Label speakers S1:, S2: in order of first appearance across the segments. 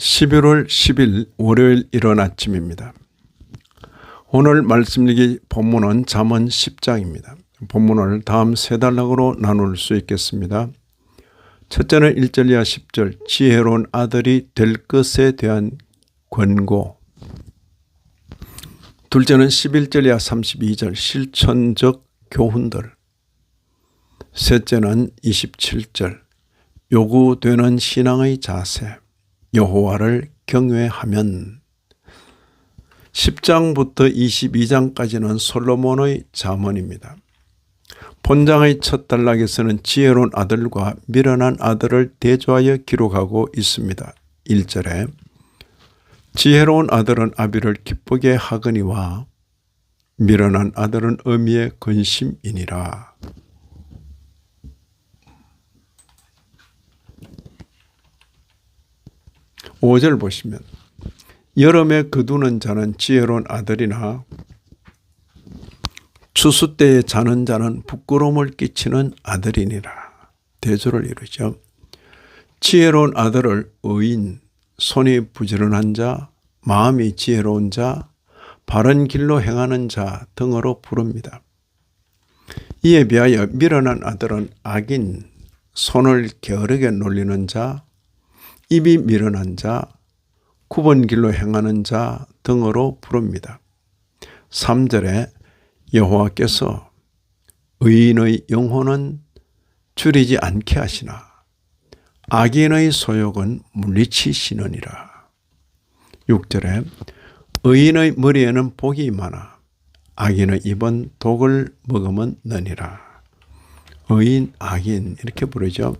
S1: 11월 10일 월요일 이른 아침입니다. 오늘 말씀일기 본문은 잠언 10장입니다. 본문을 다음 세 단락으로 나눌 수 있겠습니다. 첫째는 1절 이하 10절 지혜로운 아들이 될 것에 대한 권고, 둘째는 11절 이하 32절 실천적 교훈들, 셋째는 27절 요구되는 신앙의 자세, 여호와를 경외하면. 10장부터 22장까지는 솔로몬의 잠언입니다. 본장의 첫 단락에서는 지혜로운 아들과 미련한 아들을 대조하여 기록하고 있습니다. 1절에 지혜로운 아들은 아비를 기쁘게 하거니와 미련한 아들은 어미의 근심이니라. 5절 보시면 여름에 거두는 자는 지혜로운 아들이나 추수 때에 자는 자는 부끄러움을 끼치는 아들이니라. 대조를 이루죠. 지혜로운 아들을 의인, 손이 부지런한 자, 마음이 지혜로운 자, 바른 길로 행하는 자 등으로 부릅니다. 이에 비하여 미련한 아들은 악인, 손을 게으르게 놀리는 자, 입이 미련한 자, 굽은 길로 행하는 자 등으로 부릅니다. 3절에 여호와께서 의인의 영혼은 줄이지 않게 하시나 악인의 소욕은 물리치시느니라. 6절에 의인의 머리에는 복이 많아 악인의 입은 독을 머금은 느니라. 의인, 악인 이렇게 부르죠.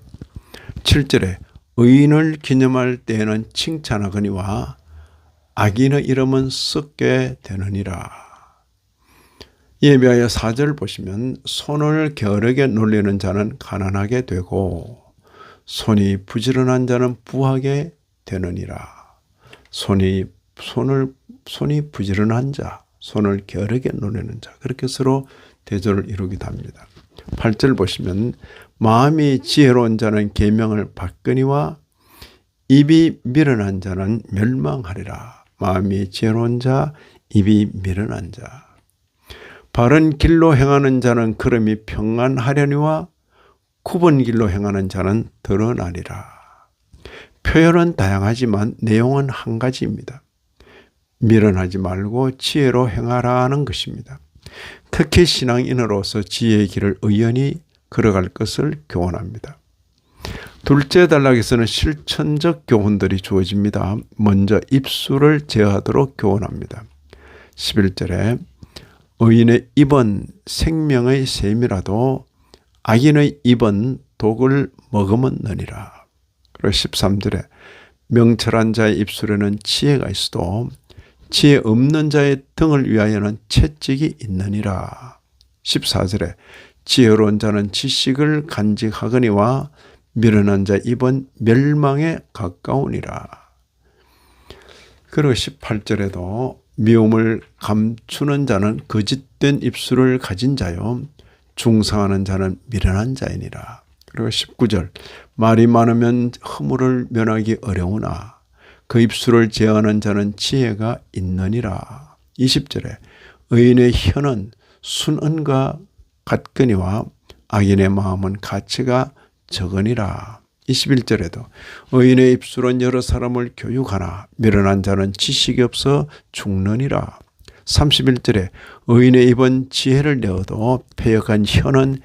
S1: 7절에 의인을 기념할 때에는 칭찬하거니와 악인의 이름은 썩게 되느니라. 이에 비하여 4절 보시면 손을 게으르게 놀리는 자는 가난하게 되고 손이 부지런한 자는 부하게 되느니라. 손이 부지런한 자, 손을 게으르게 놀리는 자, 그렇게 서로 대조를 이루기도 합니다. 8절 보시면 마음이 지혜로운 자는 계명을 받거니와 입이 미련한 자는 멸망하리라. 마음이 지혜로운 자, 입이 미련한 자. 바른 길로 행하는 자는 걸음이 평안하려니와 굽은 길로 행하는 자는 드러나리라. 표현은 다양하지만 내용은 한 가지입니다. 미련하지 말고 지혜로 행하라는 것입니다. 특히 신앙인으로서 지혜의 길을 의연히 걸어갈 것을 교훈합니다. 둘째 단락에서는 실천적 교훈들이 주어집니다. 먼저 입술을 제어하도록 교훈합니다. 11절에 의인의 입은 생명의 샘이라도 악인의 입은 독을 머금느니라. 그리고 13절에 명철한 자의 입술에는 지혜가 있어도 지혜 없는 자의 등을 위하여는 채찍이 있느니라. 14절에 지혜로운 자는 지식을 간직하거니와 미련한 자 입은 멸망에 가까우니라. 그리고 18절에도 미움을 감추는 자는 거짓된 입술을 가진 자요 중상하는 자는 미련한 자이니라. 그리고 19절 말이 많으면 허물을 면하기 어려우나 그 입술을 제어하는 자는 지혜가 있느니라. 20절에 의인의 혀는 순언과 같거니와 악인의 마음은 가치가 적으니라. 21절에도 의인의 입술은 여러 사람을 교육하나 미련한 자는 지식이 없어 죽느니라. 31절에 의인의 입은 지혜를 내어도 패역한 혀는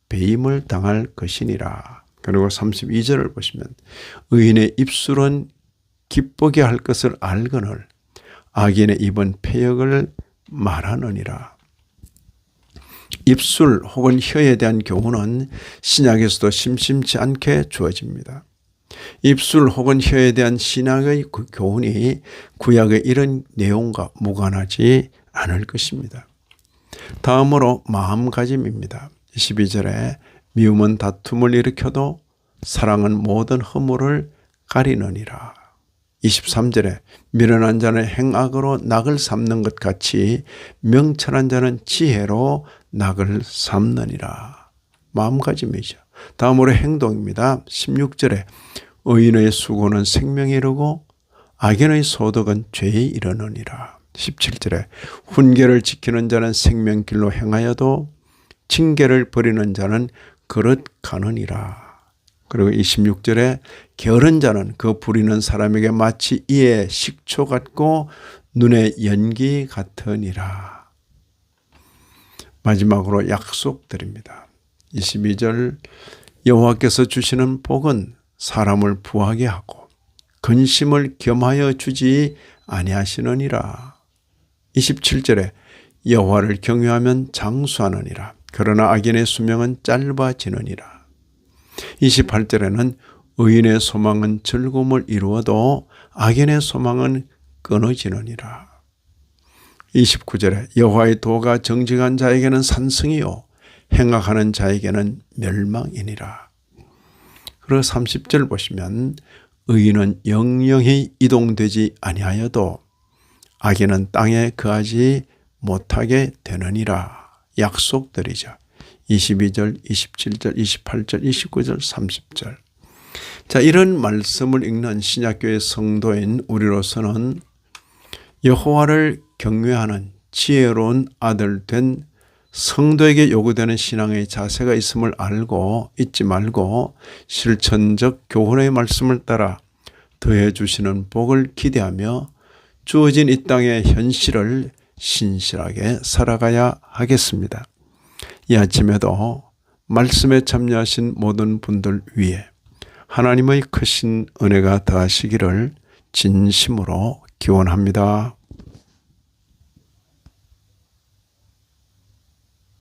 S1: 배임을 당할 것이니라. 그리고 32절을 보시면 의인의 입술은 기쁘게 할 것을 알거늘 악인의 입은 패역을 말하느니라. 입술 혹은 혀에 대한 교훈은 신약에서도 심심치 않게 주어집니다. 입술 혹은 혀에 대한 신약의 교훈이 구약의 이런 내용과 무관하지 않을 것입니다. 다음으로 마음가짐입니다. 22절에 미움은 다툼을 일으켜도 사랑은 모든 허물을 가리느니라. 23절에 미련한 자는 행악으로 낙을 삼는 것 같이 명철한 자는 지혜로 낙을 삼느니라. 마음가짐이죠. 다음으로 행동입니다. 16절에 의인의 수고는 생명이 이르고 악인의 소득은 죄에 이르느니라. 17절에 훈계를 지키는 자는 생명길로 행하여도 징계를 버리는 자는 그릇 가느니라. 그리고 26절에 게으른 자는 그 부리는 사람에게 마치 이에 식초 같고 눈에 연기 같으니라. 마지막으로 약속드립니다. 22절 여호와께서 주시는 복은 사람을 부하게 하고 근심을 겸하여 주지 아니하시느니라. 27절에 여호와를 경외하면 장수하느니라. 그러나 악인의 수명은 짧아지느니라. 28절에는 의인의 소망은 즐거움을 이루어도 악인의 소망은 끊어지느니라. 29절에 여호와의 도가 정직한 자에게는 산승이요 행악하는 자에게는 멸망이니라. 그리고 30절 보시면 의인은 영영히 이동되지 아니하여도 악인은 땅에 거하지 못하게 되느니라. 약속드리죠. 22절, 27절, 28절, 29절, 30절. 자, 이런 말씀을 읽는 신약교회 성도인 우리로서는 여호와를 경외하는 지혜로운 아들 된 성도에게 요구되는 신앙의 자세가 있음을 알고 잊지 말고 실천적 교훈의 말씀을 따라 더해 주시는 복을 기대하며 주어진 이 땅의 현실을 신실하게 살아가야 하겠습니다. 이 아침에도 말씀에 참여하신 모든 분들 위해 하나님의 크신 은혜가 더하시기를 진심으로 기원합니다.